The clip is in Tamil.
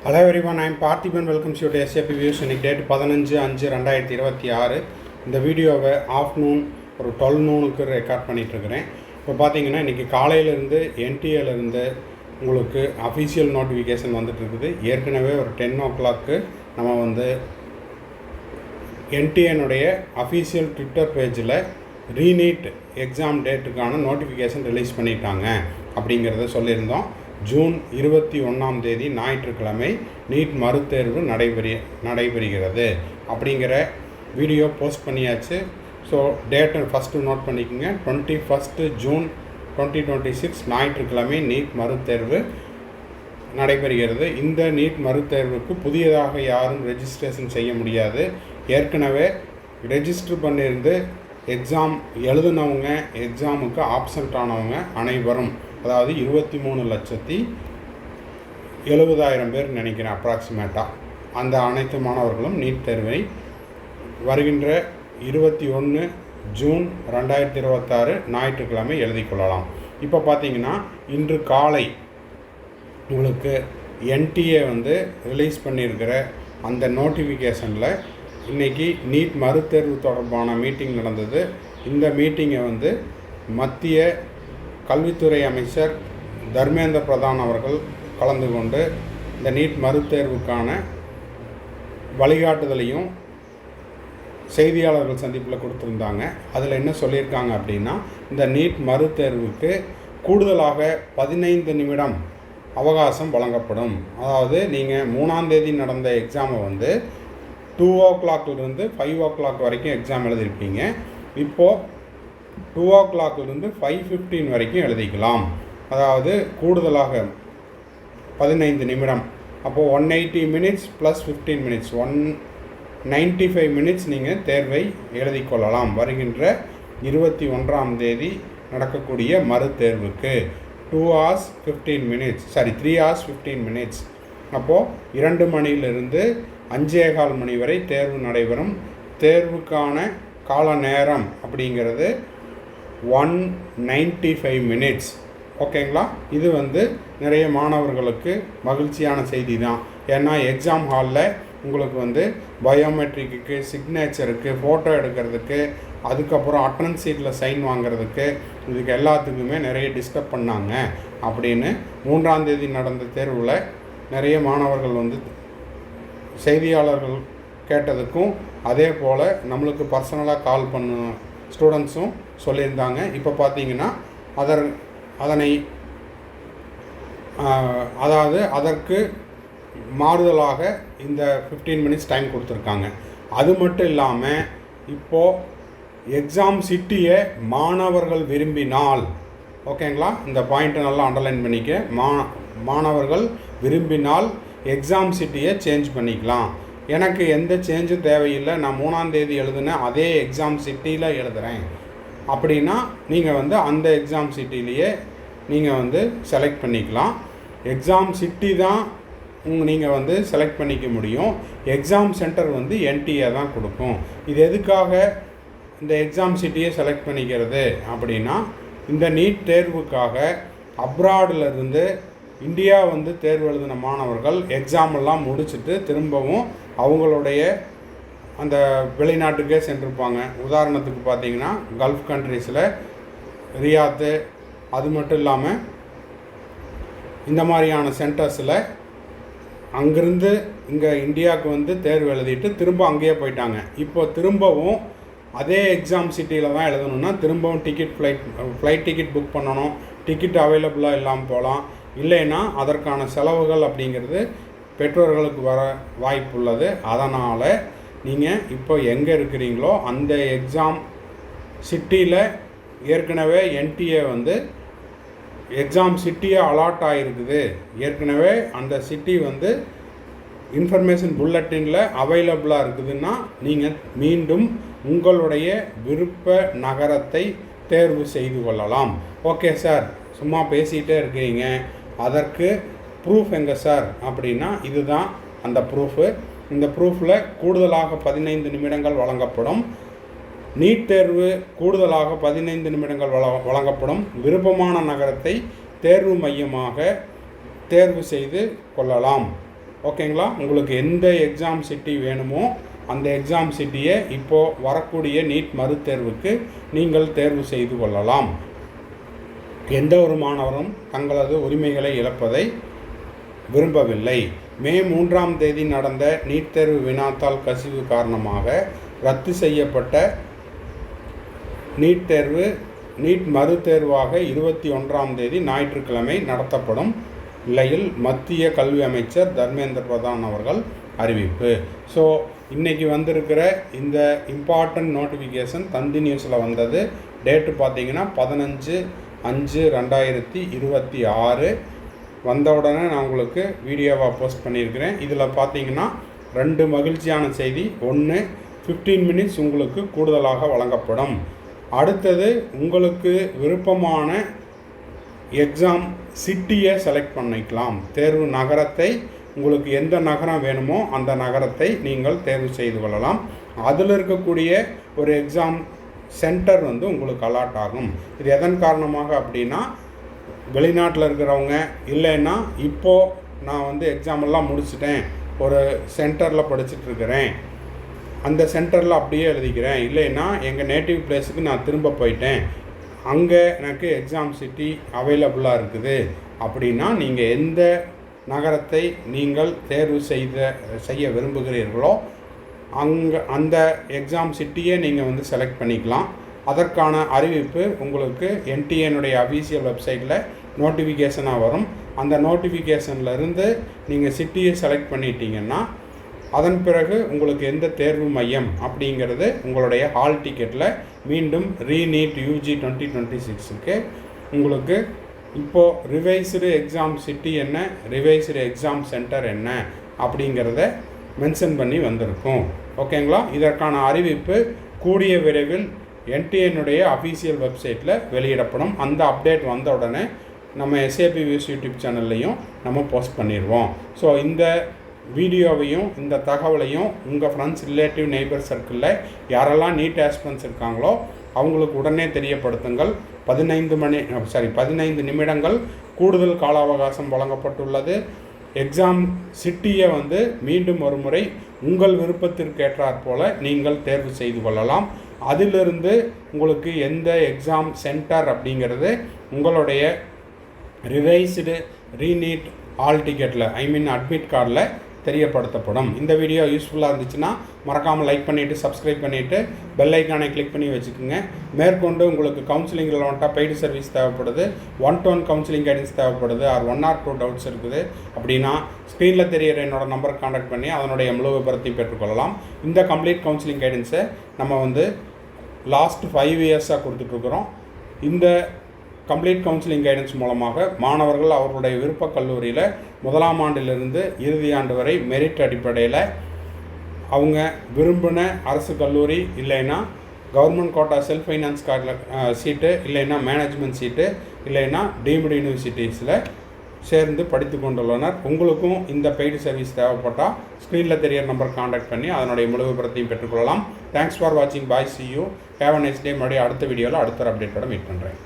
Hello everyone, I am Parthiban. Welcome to SAP Views. இன்னைக்கு டேட் 15/5/2026. இந்த வீடியோவை ஆஃப்டர்நூன் ஒரு 12 நூனுக்கு ரெக்கார்ட் பண்ணிகிட்ருக்கிறேன். இப்போ பார்த்தீங்கன்னா இன்றைக்கி காலையிலேருந்து என்டிஏலேருந்து உங்களுக்கு அஃபீஷியல் நோட்டிஃபிகேஷன் வந்துட்டுருக்குது. ஏற்கனவே ஒரு 10 o'clock நம்ம வந்து என்டிஏனுடைய அஃபீஷியல் ட்விட்டர் பேஜில் ரீநீட் எக்ஸாம் டேட்டுக்கான நோட்டிஃபிகேஷன் ரிலீஸ் பண்ணிட்டாங்க அப்படிங்கிறத சொல்லியிருந்தோம். ஜூன் 21 ஞாயிற்றுக்கிழமை நீட் மறுதேர்வு நடைபெறுகிறது அப்படிங்கிற வீடியோ போஸ்ட் பண்ணியாச்சு. ஸோ டேட்டை ஃபஸ்ட்டு நோட் பண்ணிக்கோங்க. 21 ஜூன் 2026 ஞாயிற்றுக்கிழமை நீட் மறுதேர்வு நடைபெறுகிறது. இந்த நீட் மறுதேர்வுக்கு புதியதாக யாரும் ரெஜிஸ்ட்ரேஷன் செய்ய முடியாது. ஏற்கனவே ரெஜிஸ்டர் பண்ணியிருந்து எக்ஸாம் எழுதுனவங்க, எக்ஸாமுக்கு ஆப்சண்ட் ஆனவங்க அனைவரும், அதாவது 23,70,000 பேர் நினைக்கிறேன் அப்ராக்சிமேட்டாக, அந்த அனைத்து மாணவர்களும் நீட் தேர்வை வருகின்ற 21 ஜூன் 2026 ஞாயிற்றுக்கிழமை எழுதி கொள்ளலாம். இப்போ பார்த்தீங்கன்னா இன்று காலை உங்களுக்கு என்டிஏ வந்து ரிலீஸ் பண்ணியிருக்கிற அந்த நோட்டிஃபிகேஷனில் இன்றைக்கி நீட் மறுதேர்வு தொடர்பான மீட்டிங் நடந்தது. இந்த மீட்டிங்கை வந்து மத்திய கல்வித்துறை அமைச்சர் தர்மேந்திர பிரதான் அவர்கள் கலந்து கொண்டு இந்த நீட் மறுதேர்வுக்கான வழிகாட்டுதலையும் செய்தியாளர்கள் சந்திப்பில் கொடுத்துருந்தாங்க. அதில் என்ன சொல்லியிருக்காங்க அப்படின்னா, இந்த நீட் மறுதேர்வுக்கு கூடுதலாக 15 நிமிடம் அவகாசம் வழங்கப்படும். அதாவது நீங்கள் 3ஆம் தேதி நடந்த எக்ஸாமை வந்து 2 o'clock 5 o'clock வரைக்கும் எக்ஸாம் எழுதியிருப்பீங்க. இப்போது 2 o'clock 5:15 வரைக்கும் எழுதிக்கலாம். அதாவது கூடுதலாக 15 நிமிடம். அப்போது 180 minutes + 15 minutes 195 minutes நீங்கள் தேர்வை எழுதி கொள்ளலாம். வருகின்ற 21ஆம் தேதி நடக்கக்கூடிய மறுதேர்வுக்கு 3 hours 15 minutes. அப்போது 2 மணியிலிருந்து 5:15 மணி வரை தேர்வு நடைபெறும். தேர்வுக்கான கால நேரம் அப்படிங்கிறது 195 minutes. ஓகேங்களா? இது வந்து நிறைய மாணவர்களுக்கு மகிழ்ச்சியான செய்தி தான். ஏன்னா எக்ஸாம் ஹாலில் உங்களுக்கு வந்து பயோமெட்ரிக்கு, சிக்னேச்சருக்கு, ஃபோட்டோ எடுக்கிறதுக்கு, அதுக்கப்புறம் அட்டனன்ஸ் சீட்டில் சைன் வாங்கிறதுக்கு, இதுக்கு எல்லாத்துக்குமே நிறைய டிஸ்டர்ப் பண்ணாங்க அப்படின்னு 3ஆம் தேதி நடந்த தேர்வில் நிறைய மாணவர்கள் வந்து செய்தியாளர்கள் கேட்டதுக்கும், அதே போல் நம்மளுக்கு பர்சனலாக கால் பண்ண ஸ்டூடெண்ட்ஸும் சொல்லியிருந்தாங்க. இப்போ பார்த்தீங்கன்னா அதற்கு மாறுதலாக இந்த 15 minutes டைம் கொடுத்துருக்காங்க. அது மட்டும் இல்லாமல் இப்போது எக்ஸாம் சிட்டியை மாணவர்கள் விரும்பினால், ஓகேங்களா, இந்த பாயிண்ட்டை நல்லா அண்டர்லைன் பண்ணிக்க, மாணவர்கள் விரும்பினால் எக்ஸாம் சிட்டியை சேஞ்ச் பண்ணிக்கலாம். எனக்கு எந்த சேஞ்சும் தேவையில்லை, நான் 3ஆம் தேதி எழுதுனேன் அதே எக்ஸாம் சிட்டியில் எழுதுகிறேன் அப்படின்னா நீங்கள் வந்து அந்த எக்ஸாம் சிட்டிலேயே நீங்கள் வந்து செலக்ட் பண்ணிக்கலாம். எக்ஸாம் சிட்டி தான் நீங்கள் வந்து செலக்ட் பண்ணிக்க முடியும். எக்ஸாம் சென்டர் வந்து என்டிஏ தான் கொடுக்கும். இது எதுக்காக இந்த எக்ஸாம் சிட்டியை செலக்ட் பண்ணிக்கிறது அப்படின்னா, இந்த நீட் தேர்வுக்காக அப்ராடிலிருந்து இந்தியா வந்து தேர்வு எழுதின மாணவர்கள் எக்ஸாமெல்லாம் முடிச்சுட்டு திரும்பவும் அவங்களுடைய அந்த வெளிநாட்டுக்கே சென்றிருப்பாங்க. உதாரணத்துக்கு பார்த்தீங்கன்னா கல்ஃப் கண்ட்ரீஸில் ரியாத்து, அது மட்டும் இல்லாமல் இந்த மாதிரியான சென்டர்ஸில் அங்கேருந்து இங்கே இந்தியாவுக்கு வந்து தேர்வு எழுதிட்டு திரும்ப அங்கேயே போயிட்டாங்க. இப்போ திரும்பவும் அதே எக்ஸாம் சிட்டியில் தான் எழுதணுன்னா திரும்பவும் ஃப்ளைட் டிக்கெட் புக் பண்ணணும். டிக்கெட் அவைலபிளாக இல்லாமல் போகலாம். இல்லைன்னா அதற்கான செலவுகள் அப்படிங்கிறது பெற்றோர்களுக்கு வர வாய்ப்புள்ளது. அதனால் நீங்கள் இப்போ எங்கே இருக்கிறீங்களோ அந்த எக்ஸாம் சிட்டியில் ஏற்கனவே என்டிஏ வந்து எக்ஸாம் சிட்டியை அலாட் ஆகிருக்குது. ஏற்கனவே அந்த சிட்டி வந்து இன்ஃபர்மேஷன் புல்லட்டினில் அவைலபிளாக இருக்குதுன்னா நீங்கள் மீண்டும் உங்களுடைய விருப்ப நகரத்தை தேர்வு செய்து கொள்ளலாம். ஓகே சார், சும்மா பேசிகிட்டே இருக்கிறீங்க, அதற்கு ப்ரூஃப் எங்கே சார் அப்படின்னா, இதுதான் அந்த ப்ரூஃபு. இந்த ப்ரூஃபில் கூடுதலாக 15 நிமிடங்கள் வழங்கப்படும். நீட் தேர்வு கூடுதலாக 15 நிமிடங்கள் வழங்கப்படும். விருப்பமான நகரத்தை தேர்வு மையமாக தேர்வு செய்து கொள்ளலாம். ஓகேங்களா? உங்களுக்கு எந்த எக்ஸாம் சிட்டி வேணுமோ அந்த எக்ஸாம் சிட்டியை இப்போது வரக்கூடிய நீட் மறுதேர்வுக்கு நீங்கள் தேர்வு செய்து கொள்ளலாம். எந்த ஒரு மாணவரும் தங்களது உரிமைகளை இழப்பதை விரும்பவில்லை. மே 3ஆம் தேதி நடந்த நீட் தேர்வு வினாத்தாள் கசிவு காரணமாக ரத்து செய்யப்பட்ட நீட் தேர்வு நீட் மறுதேர்வாக 21ஆம் தேதி ஞாயிற்றுக்கிழமை நடத்தப்படும் நிலையில் மத்திய கல்வி அமைச்சர் தர்மேந்திர பிரதான் அவர்கள் அறிவிப்பு. ஸோ இன்றைக்கி வந்திருக்கிற இந்த இம்பார்ட்டன்ட் நோட்டிஃபிகேஷன் தந்தி நியூஸில் வந்தது. டேட்டு பார்த்திங்கன்னா 15/5/2026 வந்த உடனே நான் உங்களுக்கு வீடியோவாக போஸ்ட் பண்ணியிருக்கிறேன். இதில் பார்த்தீங்கன்னா 2 மகிழ்ச்சியான செய்தி. ஒன்று, 15 மினிட்ஸ் உங்களுக்கு கூடுதலாக வழங்கப்படும். அடுத்தது, உங்களுக்கு விருப்பமான எக்ஸாம் சிட்டியை செலக்ட் பண்ணிக்கலாம். தேர்வு நகரத்தை உங்களுக்கு எந்த நகரம் வேணுமோ அந்த நகரத்தை நீங்கள் தேர்வு செய்து கொள்ளலாம். அதில் இருக்கக்கூடிய ஒரு எக்ஸாம் சென்டர் உங்களுக்கு அலாட் ஆகும். இது எதன் காரணமாக அப்படின்னா, வெளிநாட்டில் இருக்கிறவங்க இல்லைன்னா இப்போது நான் எக்ஸாமெல்லாம் முடிச்சிட்டேன், ஒரு சென்டரில் படிச்சுட்ருக்கிறேன், அந்த சென்டரில் அப்படியே எழுதிக்கிறேன், இல்லைன்னா எங்கள் நேட்டிவ் பிளேஸுக்கு நான் திரும்ப போயிட்டேன், அங்கே எனக்கு எக்ஸாம் சிட்டி அவைலபிளாக இருக்குது அப்படின்னா நீங்கள் எந்த நகரத்தை நீங்கள் தேர்வு செய்ய விரும்புகிறீர்களோ அந்த எக்ஸாம் சிட்டியை நீங்கள் செலக்ட் பண்ணிக்கலாம். அதற்கான அறிவிப்பு உங்களுக்கு என்டிஏனுடைய அஃபீஷியல் வெப்சைட்டில் நோட்டிஃபிகேஷனாக வரும். அந்த நோட்டிஃபிகேஷன்லேருந்து நீங்கள் சிட்டியை செலக்ட் பண்ணிட்டீங்கன்னா அதன் பிறகு உங்களுக்கு எந்த தேர்வு மையம் அப்படிங்கிறது உங்களுடைய ஹால் டிக்கெட்டில் மீண்டும் ரீநீட் யூஜி 2026க்கு உங்களுக்கு இப்போது ரிவைஸ்டு எக்ஸாம் சிட்டி என்ன, ரிவைஸ்டு எக்ஸாம் சென்டர் என்ன அப்படிங்கிறத மென்ஷன் பண்ணி வந்திருக்கும். ஓகேங்களா? இதற்கான அறிவிப்பு கூடிய விரைவில் என்டிஏனுடைய அஃபீஷியல் வெப்சைட்டில் வெளியிடப்படும். அந்த அப்டேட் வந்த உடனே நம்ம எஸ்ஏபி வியூஸ் யூடியூப் சேனல்லையும் நம்ம போஸ்ட் பண்ணிடுவோம். ஸோ இந்த வீடியோவையும் இந்த தகவலையும் உங்கள் ஃப்ரெண்ட்ஸ், ரிலேட்டிவ், நெய்பர் சர்க்கிளில் யாரெல்லாம் நீட் ஆஸ்பிரண்ட்ஸ் இருக்காங்களோ அவங்களுக்கு உடனே தெரியப்படுத்துங்கள். 15 நிமிடங்கள் கூடுதல் கால அவகாசம் வழங்கப்பட்டுள்ளது. எக்ஸாம் சிட்டியை மீண்டும் ஒரு முறை உங்கள் விருப்பத்திற்கேற்றாற் போல் நீங்கள் தேர்வு செய்து கொள்ளலாம். அதிலிருந்து உங்களுக்கு எந்த எக்ஸாம் சென்டர் அப்படிங்கிறது உங்களுடைய ரிவைஸ்டு ரீநீட் ஹால் டிக்கெட்டில் அட்மிட் கார்டில் தெரியப்படுத்தப்படும். இந்த வீடியோ யூஸ்ஃபுல்லாக இருந்துச்சுன்னா மறக்காமல் லைக் பண்ணிவிட்டு சப்ஸ்கிரைப் பண்ணிவிட்டு பெல் ஐக்கானை கிளிக் பண்ணி வச்சுக்கோங்க. மேற்கொண்டு உங்களுக்கு கவுன்சிலிங்கில் பெய்டு சர்வீஸ் தேவைப்படுது, 1-to-1 கவுன்சிலிங் கைடன்ஸ் தேவைப்படுது, ஆர் 1 or 2 டவுட்ஸ் இருக்குது அப்படின்னா ஸ்க்ரீனில் தெரிகிற என்னோட நம்பருக்கு கான்டாக்ட் பண்ணி அதனுடைய முழு விபரத்தையும் பெற்றுக்கொள்ளலாம். இந்த கம்ப்ளீட் கவுன்சிலிங் கைடன்ஸை நம்ம லாஸ்ட் 5 இயர்ஸாக கொடுத்துட்ருக்குறோம். இந்த கம்ப்ளீட் கவுன்சிலிங் கைடன்ஸ் மூலமாக மாணவர்கள் அவர்களுடைய விருப்ப கல்லூரியில் 1ஆம் ஆண்டிலிருந்து இறுதி ஆண்டு வரை மெரிட் அடிப்படையில் அவங்க விரும்பின அரசு கல்லூரி இல்லைன்னா கவர்மெண்ட் கோட்டா செல்ஃப் ஃபைனான்ஸ் சீட்டு இல்லைன்னா மேனேஜ்மெண்ட் சீட்டு இல்லைன்னா டீம்டு யூனிவர்சிட்டிஸில் சேர்ந்து படித்து கொண்டுள்ளனர். உங்களுக்கும் இந்த பெய்டு சர்வீஸ் தேவைப்பட்டால் ஸ்க்ரீனில் தெரிகிற நம்பர் கான்டாக்ட் பண்ணி அதனுடைய முழு விபரத்தையும் பெற்றுக்கொள்ளலாம். தேங்க்ஸ் ஃபார் வாட்சிங். Bye, see you, have a nice day. மறுபடியும் அடுத்த வீடியோவில் அடுத்த அப்டேட்டோட மீட் பண்ணுறேன்.